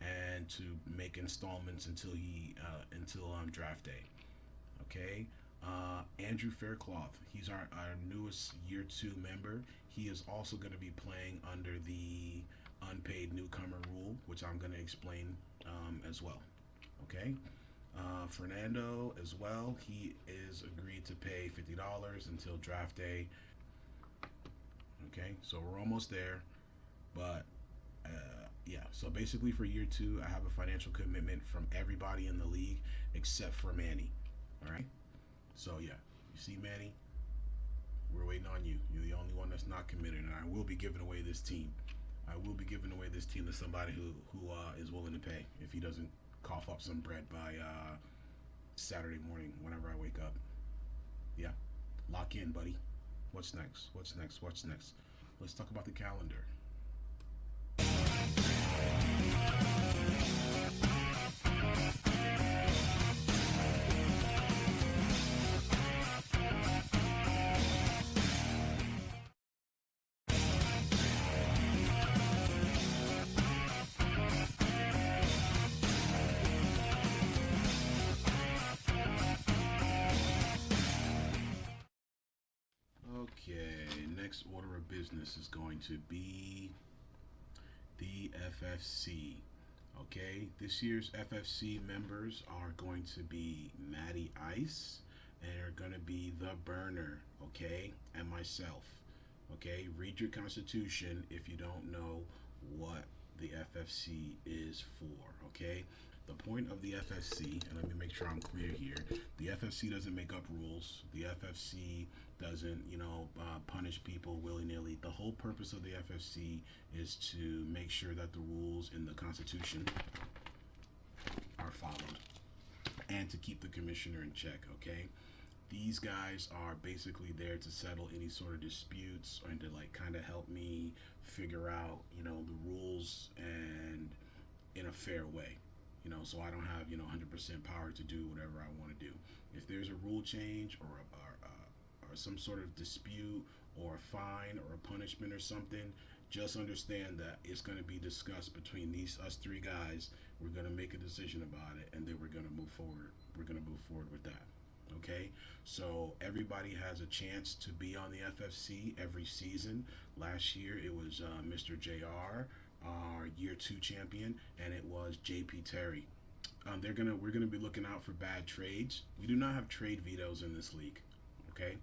and to make installments until draft day. Okay. Andrew Faircloth, he's our newest year 2 member. He is also going to be playing under the unpaid newcomer rule, which I'm going to explain as well. Okay. Fernando as well. He is agreed to pay $50 until draft day. Okay, so we're almost there, but yeah. So basically, for year 2, I have a financial commitment from everybody in the league except for Manny. All right. So yeah, you see, Manny, we're waiting on you. You're the only one that's not committed, and I will be giving away this team. I will be giving away this team to somebody who is willing to pay if he doesn't cough up some bread by Saturday morning whenever I wake up. Yeah, lock in, buddy. What's next? What's next? What's next? Let's talk about the calendar. Okay, next order of business is going to be the FFC. Okay, this year's FFC members are going to be Matty Ice and are going to be The Burner, okay, and myself. Okay, read your constitution if you don't know what the FFC is for, okay? The point of the FFC, and let me make sure I'm clear here, the FFC doesn't make up rules. The FFC doesn't, punish people willy-nilly. The whole purpose of the FFC is to make sure that the rules in the Constitution are followed and to keep the commissioner in check, okay? These guys are basically there to settle any sort of disputes and to kind of help me figure out, the rules and in a fair way. So I don't have 100% power to do whatever I want to do. If there's a rule change or some sort of dispute or a fine or a punishment or something, just understand that it's going to be discussed between us 3 guys. We're going to make a decision about it, and then we're going to move forward. We're going to move forward with that. Okay, so everybody has a chance to be on the FFC every season. Last year it was Mr. JR, our year 2 champion, and it was JP Terry. We're gonna be looking out for bad trades. We do not have trade vetoes in this league. Okay,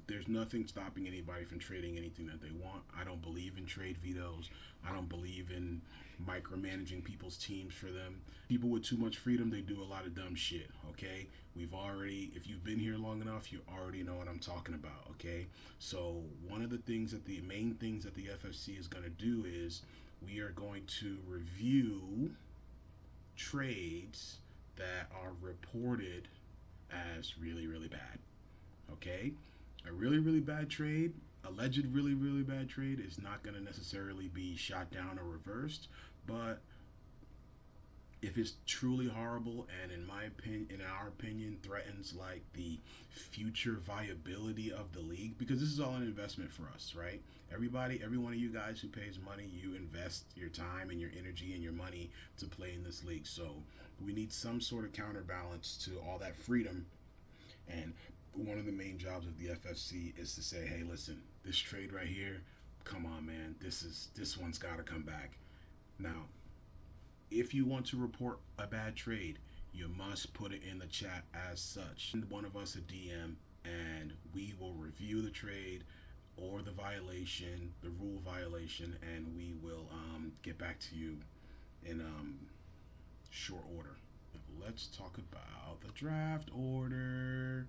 there's nothing stopping anybody from trading anything that they want. I don't believe in trade vetoes. I don't believe in micromanaging people's teams for them. People with too much freedom, they do a lot of dumb shit, okay? If you've been here long enough, you already know what I'm talking about, okay? So one of the main things that the FFC is going to do is we are going to review trades that are reported as really, really bad, okay? A really, really bad trade, alleged really, really bad trade is not going to necessarily be shot down or reversed, but if it's truly horrible and in our opinion threatens the future viability of the league, because this is all an investment for us, right? Every one of you guys who pays money, you invest your time and your energy and your money to play in this league. So we need some sort of counterbalance to all that freedom. And one of the main jobs of the FFC is to say, hey, listen, this trade right here, come on, man, this one's got to come back. Now, if you want to report a bad trade, you must put it in the chat as such. Send one of us a DM, and we will review the trade or the violation, the rule violation, and we will get back to you in short order. Let's talk about the draft order.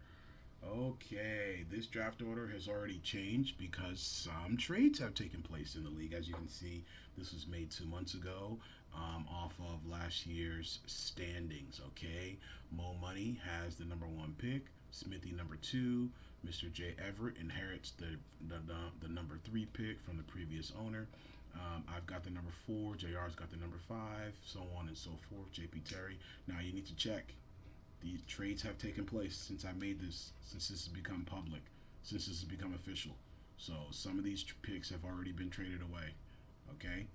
Okay, this draft order has already changed because some trades have taken place in the league. As you can see, this was made 2 months ago off of last year's standings, okay? Mo Money has the number 1 pick, Smithy number 2, Mr. J. Everett inherits the number 3 pick from the previous owner. I've got the number 4, JR's got the number 5, so on and so forth, JP Terry. Now you need to check. These trades have taken place since I made this, since this has become public, since this has become official. So some of these picks have already been traded away, okay?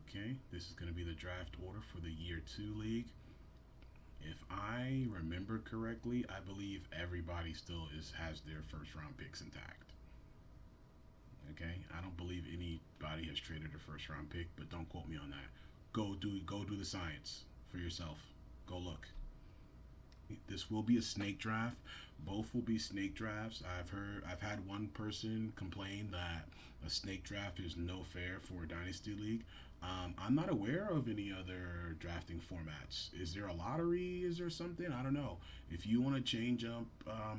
Okay, this is going to be the draft order for the Year 2 League. If I remember correctly, I believe everybody still has their first round picks intact. Okay, I don't believe anybody has traded a first round pick, but don't quote me on that. Go do the science for yourself. Go look. This will be a snake draft. Both will be snake drafts. I've had one person complain that a snake draft is no fair for a dynasty league. I'm not aware of any other drafting formats. Is there a lottery? Is there something? I don't know. If you want to change up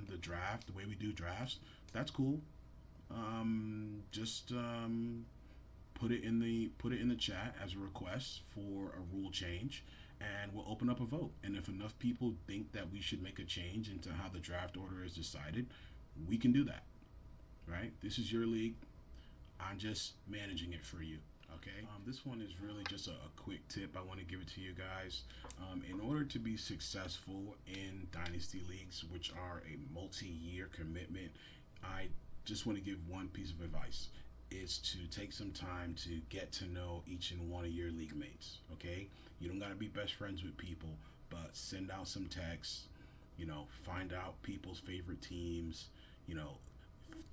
the draft, the way we do drafts, that's cool. Just put it in the chat as a request for a rule change, and we'll open up a vote. And if enough people think that we should make a change into how the draft order is decided, we can do that. Right? This is your league. I'm just managing it for you. Okay. This one is really just a quick tip I want to give it to you guys. In order to be successful in dynasty leagues, which are a multi-year commitment, I just want to give one piece of advice. Is to take some time to get to know each and one of your league mates. Okay. You don't got to be best friends with people, but send out some texts. Find out people's favorite teams.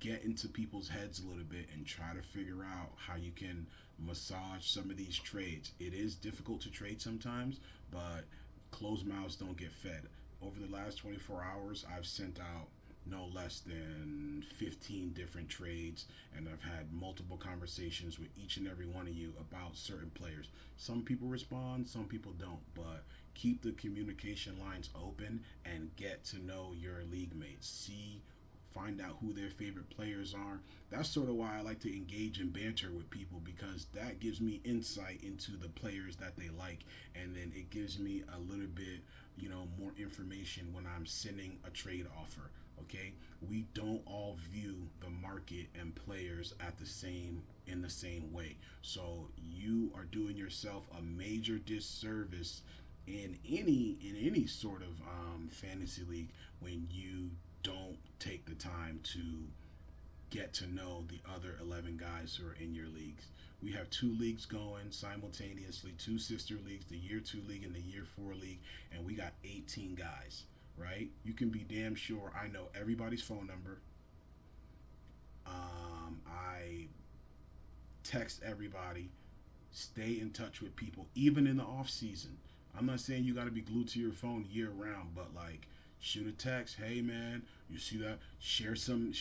Get into people's heads a little bit and try to figure out how you can massage some of these trades. It is difficult to trade sometimes, but closed mouths don't get fed. Over the last 24 hours, I've sent out no less than 15 different trades, and I've had multiple conversations with each and every one of you about certain players. Some people respond, some people don't, but keep the communication lines open and get to know your league mates. Find out who their favorite players are. That's sort of why I like to engage in banter with people, because that gives me insight into the players that they like, and then it gives me a little bit, more information when I'm sending a trade offer. Okay, we don't all view the market and players in the same way. So you are doing yourself a major disservice in any sort of fantasy league when you don't take the time to get to know the other 11 guys who are in your leagues. We have 2 leagues going simultaneously, 2 sister leagues, the Year 2 League and the Year 4 League, and we got 18 guys, right? You can be damn sure I know everybody's phone number. I text everybody, stay in touch with people, even in the off season. I'm not saying you got to be glued to your phone year round, but shoot a text. Hey man, you see that? Share some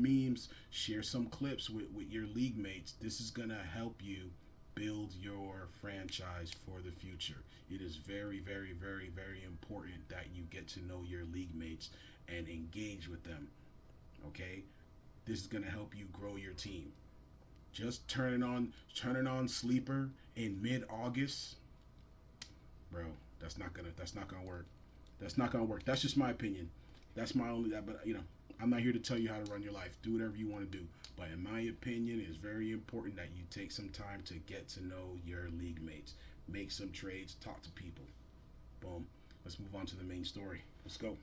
memes, share some clips with your league mates. This is gonna help you build your franchise for the future. It is very, very, very, very important that you get to know your league mates and engage with them. Okay? This is gonna help you grow your team. Just turning on Sleeper in mid-August, bro, that's not gonna work. That's not gonna work. That's just my opinion. That's my only that. But I'm not here to tell you how to run your life. Do whatever you want to do. But in my opinion, it's very important that you take some time to get to know your league mates. Make some trades. Talk to people. Boom. Let's move on to the main story. Let's go.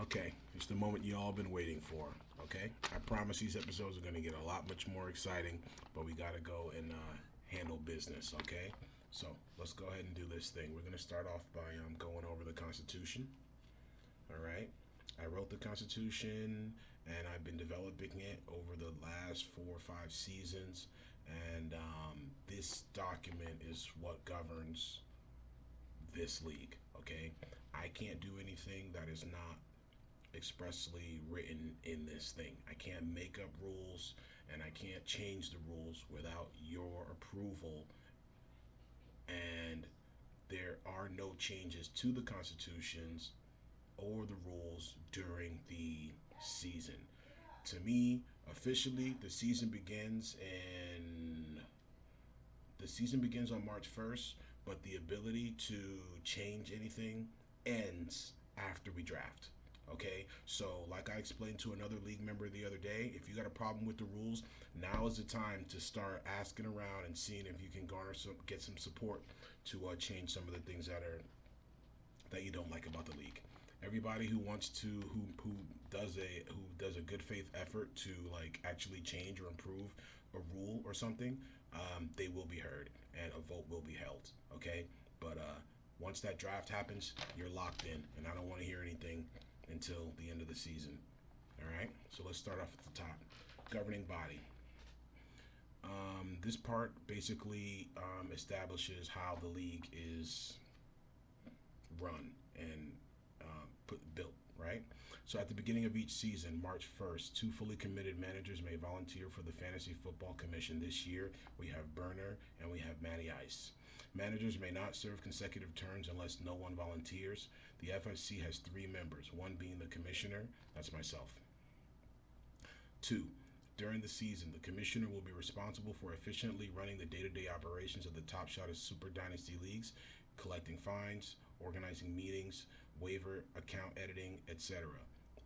Okay, it's the moment you all been waiting for, okay? I promise these episodes are going to get a lot much more exciting, but we got to go and handle business, okay? So let's go ahead and do this thing. We're going to start off by going over the Constitution, all right? I wrote the Constitution, and I've been developing it over the last 4 or 5 seasons, and this document is what governs this league, okay? I can't do anything that is not expressly written in this thing. I can't make up rules, and I can't change the rules without your approval, and there are no changes to the constitutions or the rules during the season. To me, officially, the season begins on March 1st, but the ability to change anything ends after we draft. Okay, so like I explained to another league member the other day, if you got a problem with the rules, now is the time to start asking around and seeing if you can get some support to change some of the things that you don't like about the league. Everybody who wants to who does a good faith effort to like actually change or improve a rule or something, they will be heard and a vote will be held. Okay, but once that draft happens, you're locked in, and I don't want to hear anything until the end of the season. All right, so let's start off at the top. Governing body. This part basically establishes how the league is run and built, right? So at the beginning of each season, March 1st, 2 fully committed managers may volunteer for the Fantasy Football Commission. This year, we have Burner and we have Matty Ice. Managers may not serve consecutive terms unless no one volunteers. The FFC has 3 members, one being the commissioner, that's myself. 2. During the season, the commissioner will be responsible for efficiently running the day-to-day operations of the TopShotta Super Dynasty leagues, collecting fines, organizing meetings, waiver account editing, etc.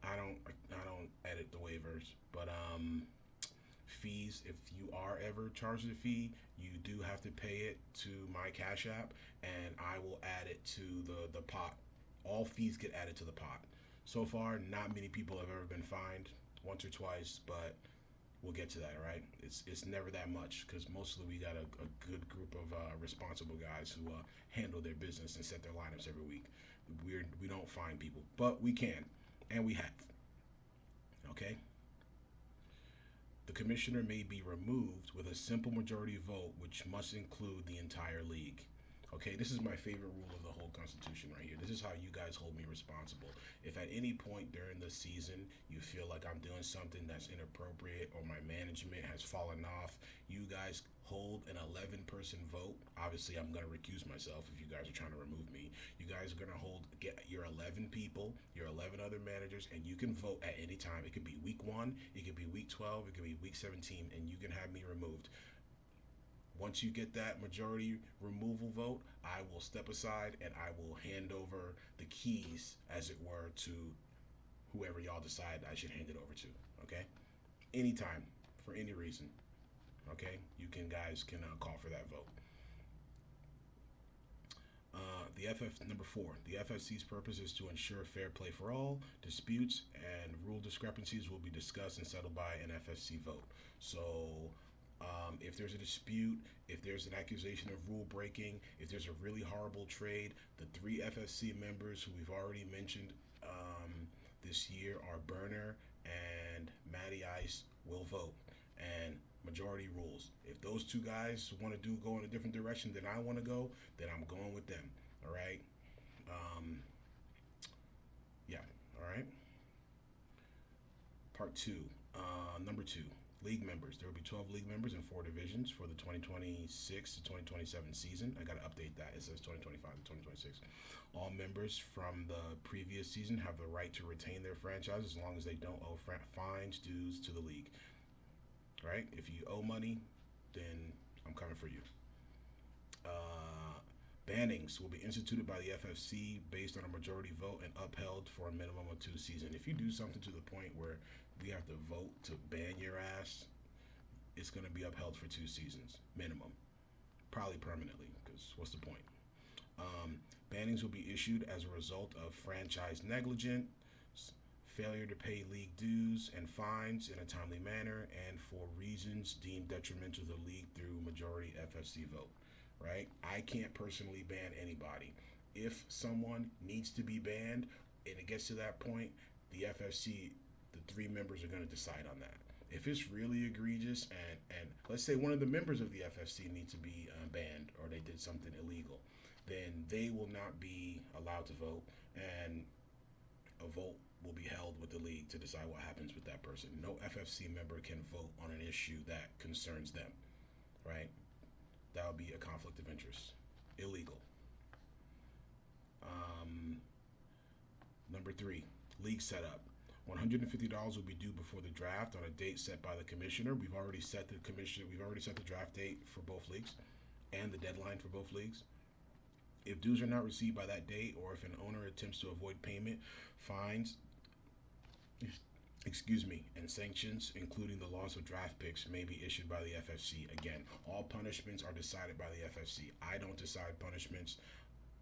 I don't edit the waivers, but fees, if you are ever charged a fee, you do have to pay it to my Cash App, and I will add it to the pot. All fees get added to the pot. So far, not many people have ever been fined, once or twice, but we'll get to that, all right? It's never that much, because mostly we got a good group of responsible guys who handle their business and set their lineups every week. We don't fine people, but we can, and we have. Okay? The commissioner may be removed with a simple majority vote, which must include the entire league. Okay, this is my favorite rule of the whole Constitution right here. This is how you guys hold me responsible. If at any point during the season you feel like I'm doing something that's inappropriate or my management has fallen off, you guys hold an 11-person vote. Obviously, I'm going to recuse myself if you guys are trying to remove me. You guys are going to get your 11 people, your 11 other managers, and you can vote at any time. It could be week 1, it could be week 12, it could be week 17, and you can have me removed. Once you get that majority removal vote, I will step aside and I will hand over the keys, as it were, to whoever y'all decide I should hand it over to. Okay? Anytime, for any reason. Okay? You guys can call for that vote. Number 4, the FFC's purpose is to ensure fair play for all. Disputes and rule discrepancies will be discussed and settled by an FFC vote. So, if there's a dispute, if there's an accusation of rule breaking, if there's a really horrible trade, the 3 FFC members who we've already mentioned this year are Burner and Matty Ice will vote. And majority rules. If those 2 guys want to go in a different direction than I want to go, then I'm going with them. All right? Yeah. All right? Part 2. Number 2. League members. There will be 12 league members in 4 divisions for the 2026 to 2027 season. I got to update that. It says 2025 to 2026. All members from the previous season have the right to retain their franchise as long as they don't owe fines, dues to the league. Right? If you owe money, then I'm coming for you. Bannings will be instituted by the FFC based on a majority vote and upheld for a minimum of 2 seasons. If you do something to the point where we have to vote to ban your ass, it's going to be upheld for 2 seasons, minimum. Probably permanently, because what's the point? Bannings will be issued as a result of franchise negligence, failure to pay league dues and fines in a timely manner, and for reasons deemed detrimental to the league through majority FFC vote. Right? I can't personally ban anybody. If someone needs to be banned and it gets to that point, the FFC, the 3 members are going to decide on that. If it's really egregious and let's say one of the members of the FFC needs to be banned or they did something illegal, then they will not be allowed to vote, and a vote will be held with the league to decide what happens with that person. No FFC member can vote on an issue that concerns them, right? That would be a conflict of interest. Illegal. Number 3, league setup. $150 will be due before the draft on a date set by the commissioner. We've already set the draft date for both leagues and the deadline for both leagues. If dues are not received by that date, or if an owner attempts to avoid payment, fines excuse me, and sanctions, including the loss of draft picks, may be issued by the FFC. Again, all punishments are decided by the FFC. I don't decide punishments.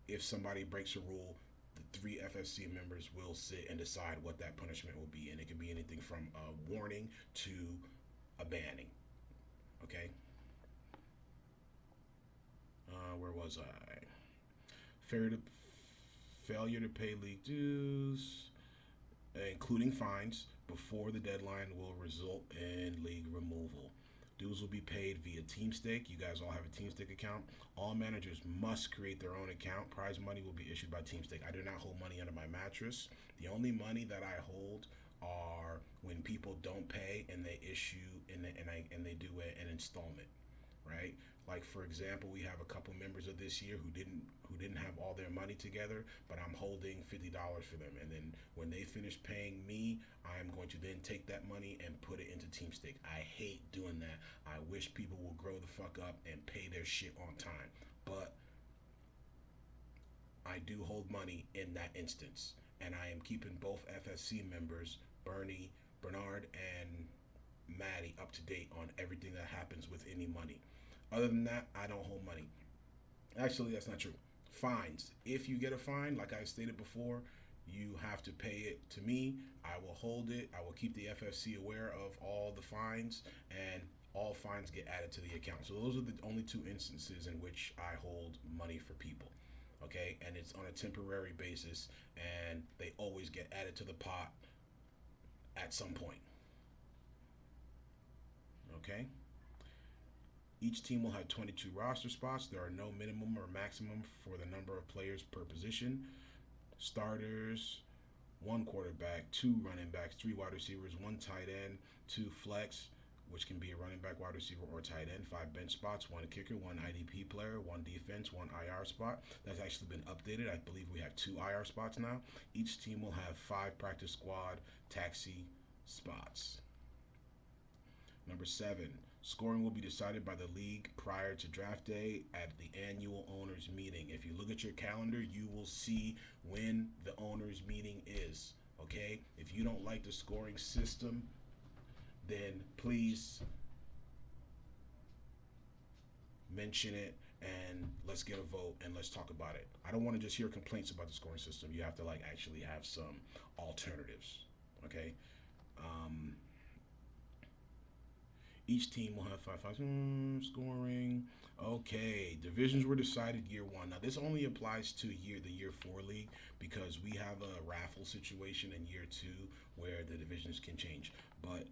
If somebody breaks a rule, the 3 FFC members will sit and decide what that punishment will be, and it can be anything from a warning to a banning. Okay? Where was I? Failure to pay league dues, including fines, before the deadline will result in league removal. Dues will be paid via TeamStake. You guys all have a TeamStake account. All managers must create their own account. Prize money will be issued by TeamStake. I do not hold money under my mattress. The only money that I hold are when people don't pay and they issue and they do an installment, right? Like, for example, we have a couple members of this year who didn't have all their money together, but I'm holding $50 for them. And then when they finish paying me, I am going to then take that money and put it into TeamStake. I hate doing that. I wish people will grow the fuck up and pay their shit on time. But I do hold money in that instance. And I am keeping both FSC members, Bernard, and Maddie, up to date on everything that happens with any money. Other than that, I don't hold money. Actually, that's not true. Fines. If you get a fine, like I stated before, you have to pay it to me. I will hold it. I will keep the FFC aware of all the fines, and all fines get added to the account. So those are the only 2 instances in which I hold money for people. Okay? And it's on a temporary basis, and they always get added to the pot at some point. Okay? Each team will have 22 roster spots. There are no minimum or maximum for the number of players per position. Starters, 1 quarterback, 2 running backs, 3 wide receivers, 1 tight end, 2 flex, which can be a running back, wide receiver, or tight end, 5 bench spots, 1 kicker, 1 IDP player, 1 defense, 1 IR spot. That's actually been updated. I believe we have 2 IR spots now. Each team will have 5 practice squad taxi spots. Number 7, scoring will be decided by the league prior to draft day at the annual owners meeting. If you look at your calendar, you will see when the owners meeting is. Okay? If you don't like the scoring system, then please mention it and let's get a vote and let's talk about it. I don't want to just hear complaints about the scoring system. You have to actually have some alternatives. Okay? Each team will have 5 scoring. Okay, divisions were decided year 1. Now this only applies to the year 4 league, because we have a raffle situation in year 2 where the divisions can change. But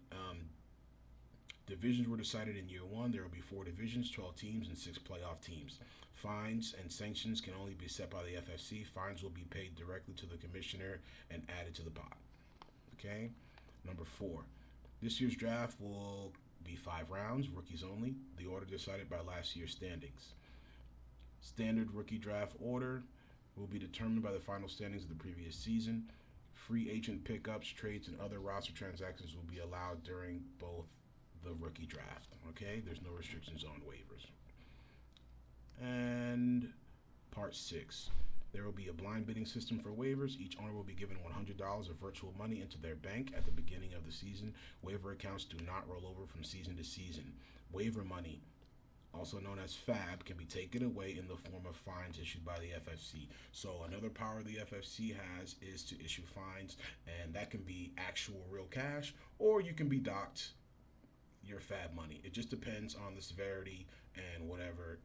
divisions were decided in year 1. There will be 4 divisions, 12 teams, and 6 playoff teams. Fines and sanctions can only be set by the FFC. Fines will be paid directly to the commissioner and added to the pot. Okay, number 4. This year's draft will be 5 rounds, rookies only. The order decided by last year's standings. Standard rookie draft order will be determined by the final standings of the previous season. Free agent pickups, trades, and other roster transactions will be allowed during both the rookie draft. Okay, there's no restrictions on waivers. And part 6. There will be a blind bidding system for waivers. Each owner will be given $100 of virtual money into their bank at the beginning of the season. Waiver accounts do not roll over from season to season. Waiver money, also known as FAB, can be taken away in the form of fines issued by the FFC. So another power the FFC has is to issue fines, and that can be actual real cash, or you can be docked your FAB money. It just depends on the severity and whatever,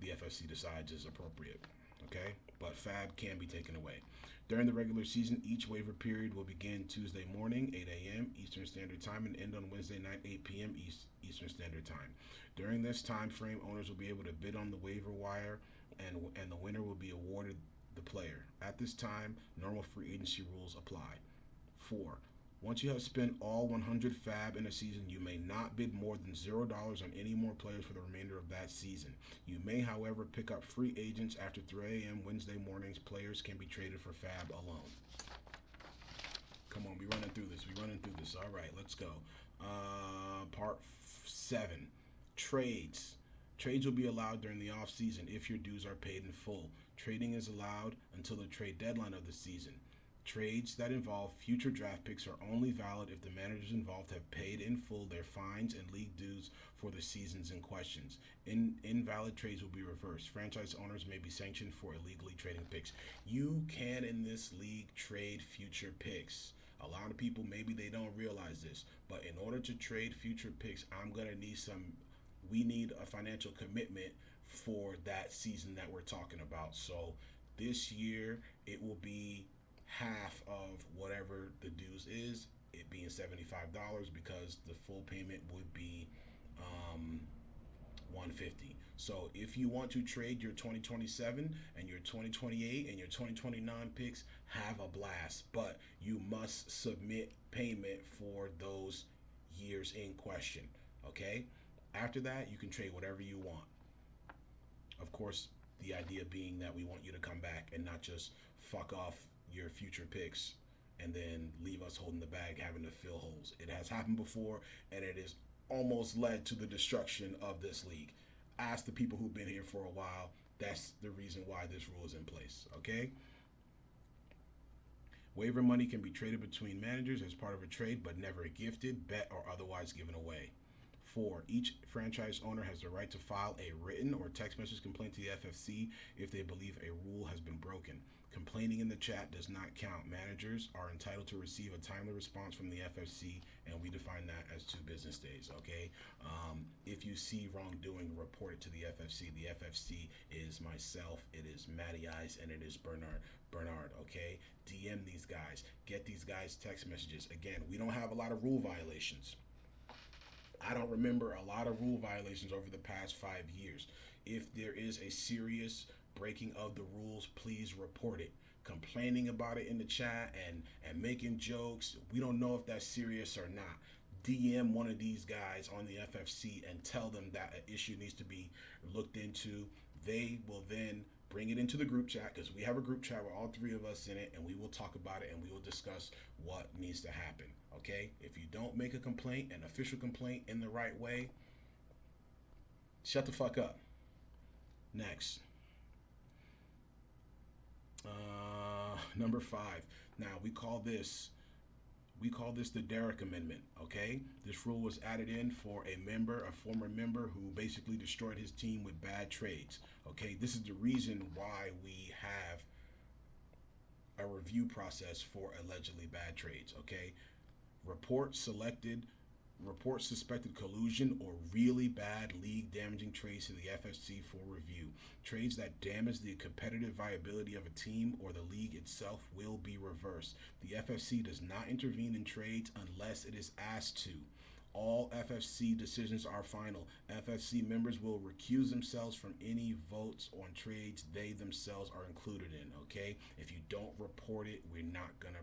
the FFC decides is appropriate. Okay? But FAB can be taken away. During the regular season, each waiver period will begin Tuesday morning, 8 a.m. Eastern Standard Time, and end on Wednesday night, 8 p.m. Eastern Standard Time. During this time frame, owners will be able to bid on the waiver wire, and the winner will be awarded the player. At this time, normal free agency rules apply. 4. Once you have spent all 100 FAB in a season, you may not bid more than $0 on any more players for the remainder of that season. You may, however, pick up free agents after 3 a.m. Wednesday mornings. Players can be traded for FAB alone. Come on, we're running through this. All right, let's go. Part 7. Trades. Trades will be allowed during the off season if your dues are paid in full. Trading is allowed until the trade deadline of the season. Trades that involve future draft picks are only valid if the managers involved have paid in full their fines and league dues for the seasons in questions. Invalid trades will be reversed. Franchise owners may be sanctioned for illegally trading picks. You can, in this league, trade future picks. A lot of people, maybe they don't realize this, but in order to trade future picks, we need a financial commitment for that season that we're talking about. So this year, it will be half of whatever the dues is, it being $75, because the full payment would be $150. So if you want to trade your 2027 and your 2028 and your 2029 picks, have a blast, but you must submit payment for those years in question. Okay, after that you can trade whatever you want. Of course, the idea being that we want you to come back and not just fuck off your future picks and then leave us holding the bag, having to fill holes. It has happened before, and it has almost led to the destruction of this league. Ask the people who've been here for a while. That's the reason why this rule is in place. Okay? Waiver money can be traded between managers as part of a trade, but never gifted, bet, or otherwise given away. 4. Each franchise owner has the right to file a written or text message complaint to the FFC if they believe a rule has been broken. Complaining in the chat does not count. Managers are entitled to receive a timely response from the FFC, and we define that as 2 business days, okay? If you see wrongdoing, report it to the FFC. The FFC is myself, it is Matty Ice, and it is Bernard, okay? DM these guys. Get these guys text messages. Again, we don't have a lot of rule violations. I don't remember a lot of rule violations over the past 5 years. If there is a serious breaking of the rules, please report it. Complaining about it in the chat and making jokes, we don't know if that's serious or not. DM one of these guys on the FFC and tell them that an issue needs to be looked into. They will then bring it into the group chat, because we have a group chat with all 3 of us in it, and we will talk about it and we will discuss what needs to happen. Okay? If you don't make a complaint, an official complaint in the right way, shut the fuck up. Next. Number 5. Now we call this the Derrick Amendment. Okay, this rule was added in for a former member who basically destroyed his team with bad trades. Okay, this is the reason why we have a review process for allegedly bad trades. Okay, report suspected collusion or really bad league damaging trades to the FFC for review. Trades that damage the competitive viability of a team or the league itself will be reversed. The FFC does not intervene in trades unless it is asked to. All FFC decisions are final. FFC members will recuse themselves from any votes on trades they themselves are included in. Okay, if you don't report it, we're not gonna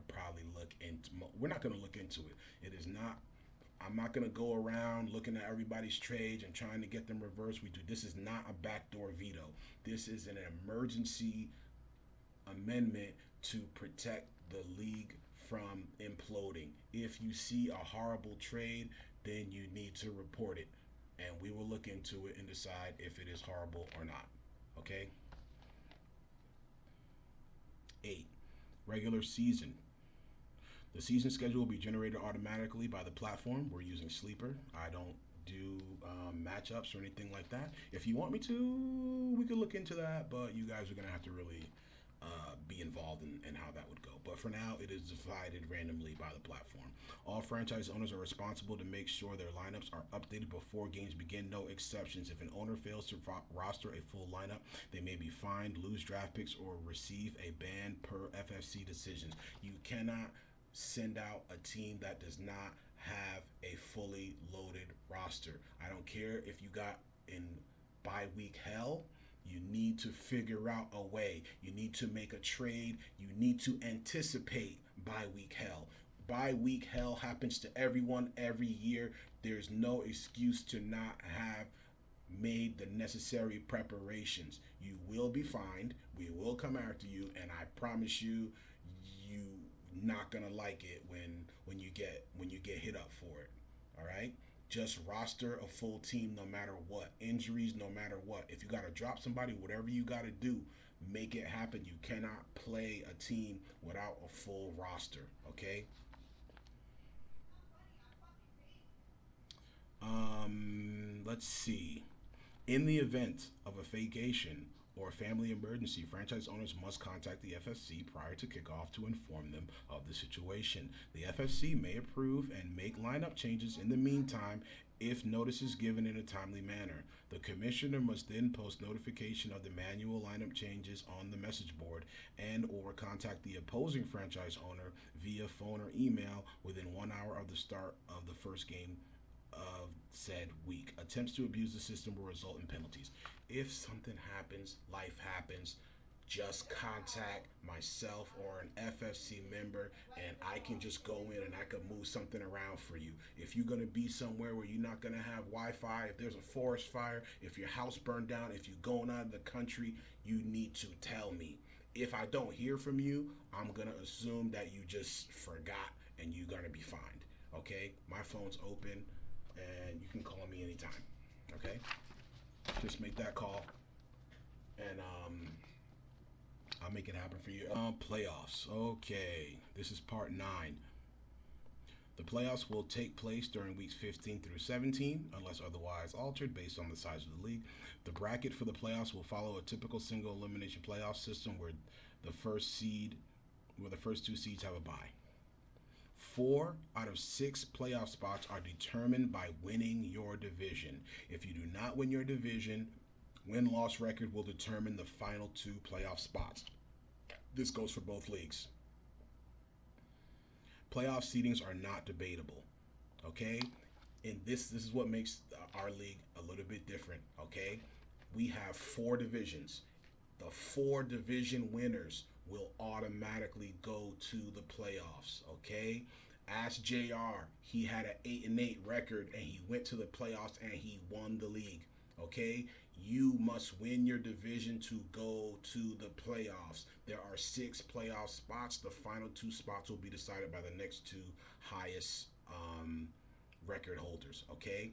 look into it. It is not. I'm not going to go around looking at everybody's trades and trying to get them reversed. This is not a backdoor veto. This is an emergency amendment to protect the league from imploding. If you see a horrible trade, then you need to report it, and we will look into it and decide if it is horrible or not. Okay? 8. Regular season. The season schedule will be generated automatically by the platform. We're using Sleeper. I don't do matchups or anything like that. If you want me to, we could look into that, but you guys are going to have to really be involved in how that would go. But for now, it is divided randomly by the platform. All franchise owners are responsible to make sure their lineups are updated before games begin. No exceptions. If an owner fails to roster a full lineup, they may be fined, lose draft picks, or receive a ban per FFC decisions. You cannot send out a team that does not have a fully loaded roster. I don't care if you got in bye-week hell. You need to figure out a way. You need to make a trade. You need to anticipate bye-week hell. Bye-week hell happens to everyone every year. There's no excuse to not have made the necessary preparations. You will be fined. We will come after you, and I promise you, you not gonna like it when you get hit up for it. All right, just roster a full team no matter what, injuries no matter what. If you gotta drop somebody, whatever you gotta do, make it happen. You cannot play a team without a full roster, okay? Let's see. In the event of a vacation or a family emergency, franchise owners must contact the FFC prior to kickoff to inform them of the situation. The FFC may approve and make lineup changes in the meantime if notice is given in a timely manner. The commissioner must then post notification of the manual lineup changes on the message board and or contact the opposing franchise owner via phone or email within 1 hour of the start of the first game of said week. Attempts to abuse the system will result in penalties. If something happens, life happens, just contact myself or an FFC member and I can just go in and I can move something around for you. If you're going to be somewhere where you're not going to have Wi-Fi, if there's a forest fire, if your house burned down, if you're going out of the country, you need to tell me. If I don't hear from you, I'm going to assume that you just forgot and you're going to be fined. Okay? My phone's open and you can call me anytime. Okay? Just make that call and I'll make it happen for you. Playoffs. Okay, this is part 9. The playoffs will take place during weeks 15 through 17, unless otherwise altered based on the size of the league. The bracket for the playoffs will follow a typical single elimination playoff system where the first 2 seeds have a bye. 4 out of 6 playoff spots are determined by winning your division. If you do not win your division, win-loss record will determine the final 2 playoff spots. This goes for both leagues. Playoff seedings are not debatable, okay? And this is what makes our league a little bit different, okay? We have 4 divisions. The 4 division winners will automatically go to the playoffs, okay? Ask JR, he had an 8-8 record and he went to the playoffs and he won the league, okay? You must win your division to go to the playoffs. There are 6 playoff spots. The final 2 spots will be decided by the next 2 highest record holders, okay?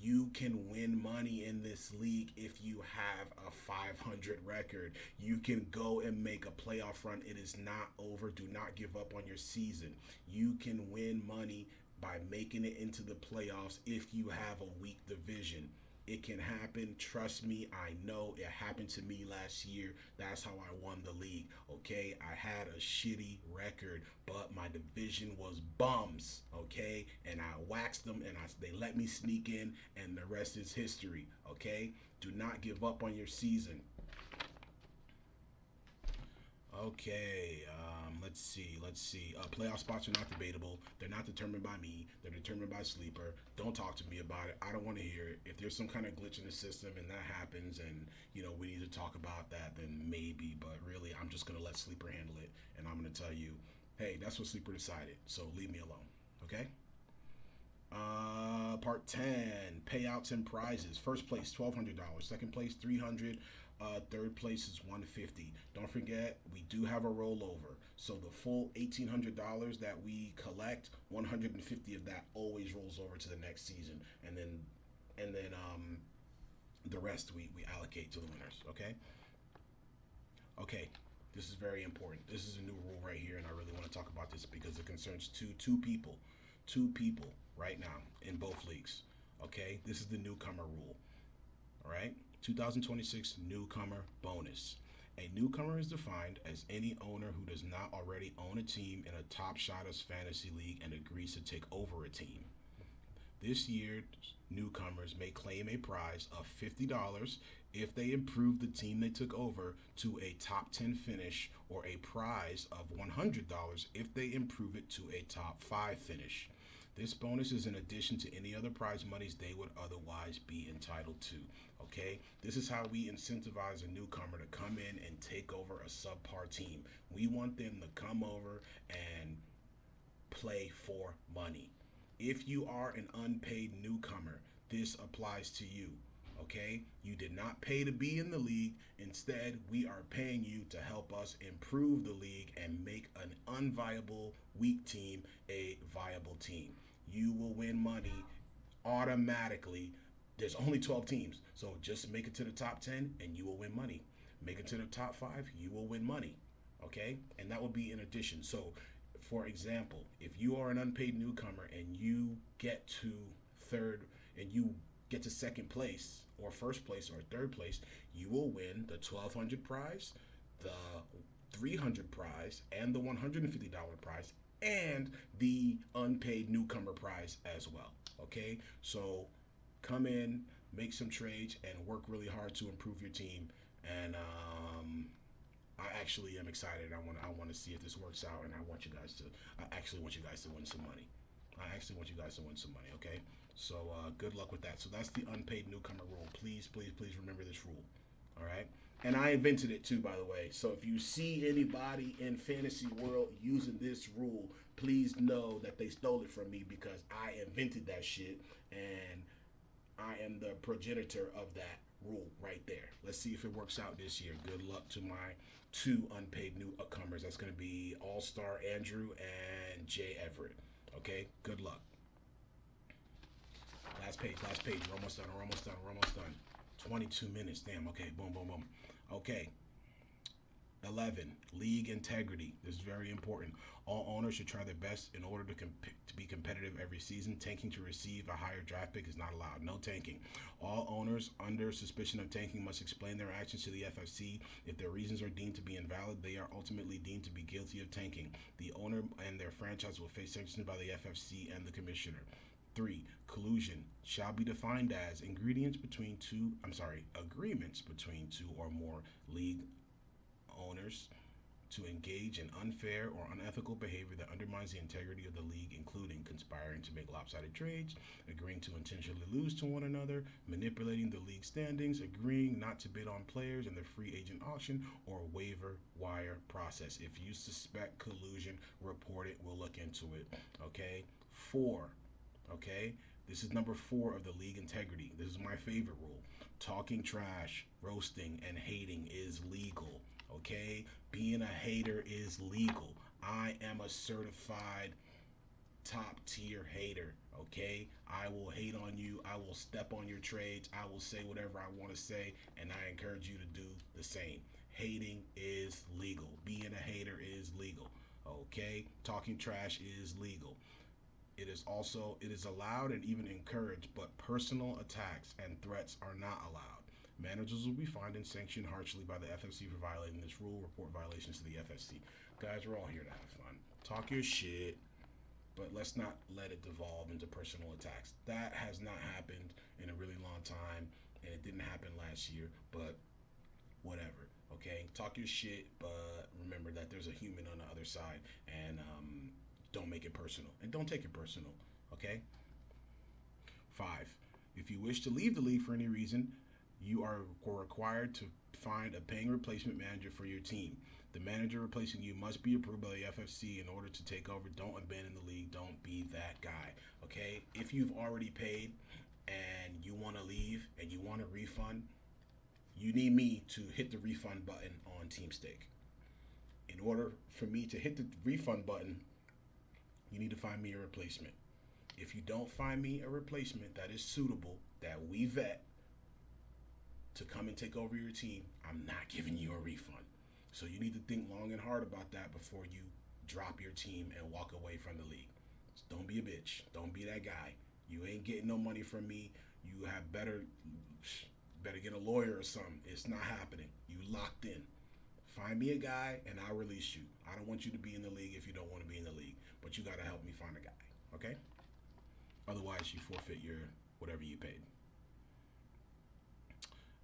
You can win money in this league if you have a 500 record. You can go and make a playoff run. It is not over. Do not give up on your season. You can win money by making it into the playoffs if you have a weak division. It can happen. Trust me, I know it happened to me last year. That's how I won the league, okay? I had a shitty record, but my division was bums, okay? And I waxed them, and they let me sneak in, and the rest is history, okay? Do not give up on your season. Okay, let's see. Playoff spots are not debatable. They're not determined by me. They're determined by Sleeper. Don't talk to me about it. I don't want to hear it. If there's some kind of glitch in the system and that happens and, we need to talk about that, then maybe. But really, I'm just going to let Sleeper handle it. And I'm going to tell you, hey, that's what Sleeper decided. So leave me alone, okay? Part 10, payouts and prizes. First place, $1,200. Second place, $300. Third place is $150. Don't forget, we do have a rollover. So the full $1,800 that we collect, $150 of that always rolls over to the next season, and then the rest we allocate to the winners. Okay. Okay. This is very important. This is a new rule right here, and I really want to talk about this because it concerns two people right now in both leagues. Okay. This is the newcomer rule. All right. 2026 newcomer bonus. A newcomer is defined as any owner who does not already own a team in a TopShotta's fantasy league and agrees to take over a team. This year, newcomers may claim a prize of $50 if they improve the team they took over to a top 10 finish, or a prize of $100 if they improve it to a top 5 finish. This bonus is in addition to any other prize monies they would otherwise be entitled to. Okay, this is how we incentivize a newcomer to come in and take over a subpar team. We want them to come over and play for money. If you are an unpaid newcomer, this applies to you. Okay, you did not pay to be in the league. Instead, we are paying you to help us improve the league and make an unviable, weak team a viable team. You will win money automatically. There's only 12 teams, so just make it to the top 10 and you will win money. make it to the top 5, you will win money. Okay, and that will be in addition. So, for example, if you are an unpaid newcomer and you get to third and you get to second place or first place or third place, you will win the $1,200 prize, the $300 prize, and the $150 prize, and the unpaid newcomer prize as well. Okay, so come in, make some trades, and work really hard to improve your team. And I actually am excited. I want to see if this works out, and I actually want you guys to win some money. Okay, so good luck with that. So that's the unpaid newcomer rule. Please remember this rule. All right. And I invented it too, by the way. So if you see anybody in fantasy world using this rule, please know that they stole it from me, because I invented that shit, and I am the progenitor of that rule right there. Let's see if it works out this year. Good luck to my 2 unpaid newcomers. That's going to be All-Star Andrew and Jay Everett. Okay, good luck. Last page. We're almost done. 22 minutes. Damn. Okay, boom. Okay. 11, league integrity. This is very important. All owners should try their best in order to be competitive every season. Tanking to receive a higher draft pick is not allowed. No tanking. All owners under suspicion of tanking must explain their actions to the FFC. If their reasons are deemed to be invalid, they are ultimately deemed to be guilty of tanking. The owner and their franchise will face sanctions by the FFC and the commissioner. 3, collusion shall be defined as agreements between two or more league owners to engage in unfair or unethical behavior that undermines the integrity of the league, including conspiring to make lopsided trades, agreeing to intentionally lose to one another, manipulating the league standings, agreeing not to bid on players in the free agent auction or waiver wire process. If you suspect collusion, report it. We'll look into it. Okay. 4. Okay. This is number 4 of the league integrity. This is my favorite rule. Talking trash, roasting, and hating is legal. Okay? Being a hater is legal. I am a certified top tier hater. Okay? I will hate on you. I will step on your trades. I will say whatever I want to say, and I encourage you to do the same. Hating is legal. Being a hater is legal. Okay? Talking trash is legal. It is allowed and even encouraged, but personal attacks and threats are not allowed. Managers will be fined and sanctioned harshly by the FFC for violating this rule. Report violations to the FFC. Guys, we're all here to have fun. Talk your shit, but let's not let it devolve into personal attacks. That has not happened in a really long time, and it didn't happen last year, but whatever. Okay? Talk your shit, but remember that there's a human on the other side, and don't make it personal. And don't take it personal. Okay? 5. If you wish to leave the league for any reason, you are required to find a paying replacement manager for your team. The manager replacing you must be approved by the FFC in order to take over. Don't abandon the league. Don't be that guy. Okay? If you've already paid and you want to leave and you want a refund, you need me to hit the refund button on TeamStake. In order for me to hit the refund button, you need to find me a replacement. If you don't find me a replacement that is suitable, that we vet, to come and take over your team, I'm not giving you a refund. So you need to think long and hard about that before you drop your team and walk away from the league. So don't be a bitch. Don't be that guy. You ain't getting no money from me. You have better get a lawyer or something. It's not happening. You locked in. Find me a guy and I'll release you. I don't want you to be in the league if you don't want to be in the league, but you got to help me find a guy. Okay? Otherwise, you forfeit your whatever you paid.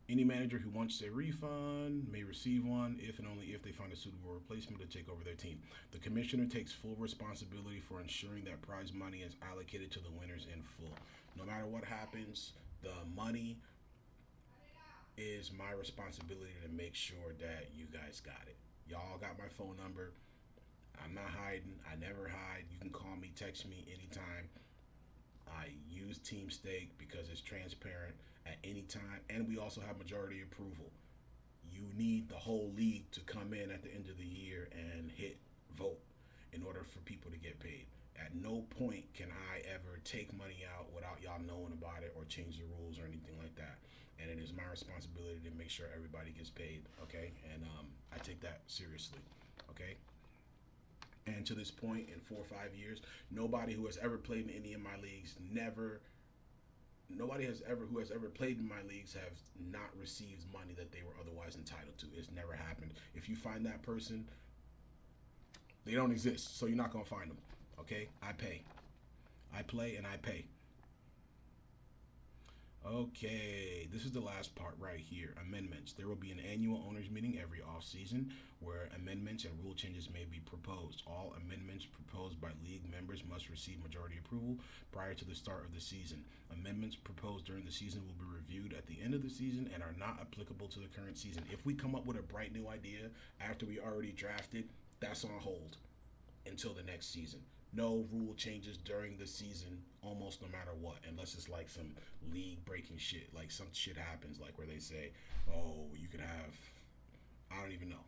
Any manager who wants a refund may receive one if and only if they find a suitable replacement to take over their team. The commissioner takes full responsibility for ensuring that prize money is allocated to the winners in full. No matter what happens, the money is my responsibility to make sure that you guys got it. Y'all got my phone number. I'm not hiding. I never hide. You can call me, text me anytime. I use TeamStake because it's transparent at any time, and we also have majority approval. You need the whole league to come in at the end of the year and hit vote in order for people to get paid. At no point can I ever take money out without y'all knowing about it or change the rules or anything like that. and it is my responsibility to make sure everybody gets paid, okay? And I take that seriously, okay? And to this point, in 4 or 5 years, nobody who has ever played in any of my leagues who has ever played in my leagues have not received money that they were otherwise entitled to. It's never happened. If you find that person, they don't exist, so you're not gonna find them. Okay? I pay. I play and I pay. Okay, this is the last part right here. Amendments. There will be an annual owners meeting every off season where amendments and rule changes may be proposed. All amendments proposed by league members must receive majority approval prior to the start of the season. Amendments proposed during the season will be reviewed at the end of the season and are not applicable to the current season. If we come up with a bright new idea after we already drafted, that's on hold until the next season. No rule changes during the season, almost no matter what, unless it's like some league breaking shit. Like some shit happens, like where they say, oh, you could have, I don't even know.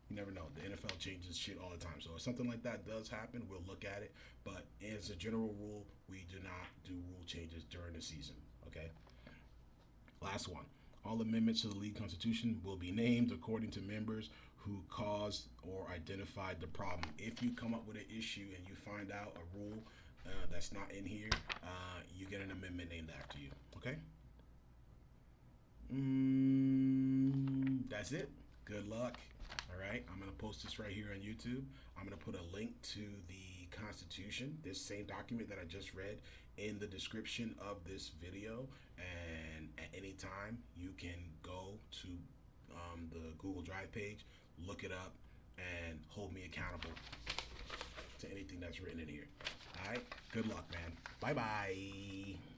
You never know. The NFL changes shit all the time. So if something like that does happen, we'll look at it. But as a general rule, we do not do rule changes during the season. Okay? Last one. All amendments to the league constitution will be named according to members who caused or identified the problem. If you come up with an issue and you find out a rule that's not in here, you get an amendment named after you. Okay? That's it. Good luck. All right, I'm going to post this right here on YouTube. I'm going to put a link to the Constitution, this same document that I just read, in the description of this video. And at any time, you can go to the Google Drive page, look it up, and hold me accountable to anything that's written in here. All right, good luck, man. Bye-bye.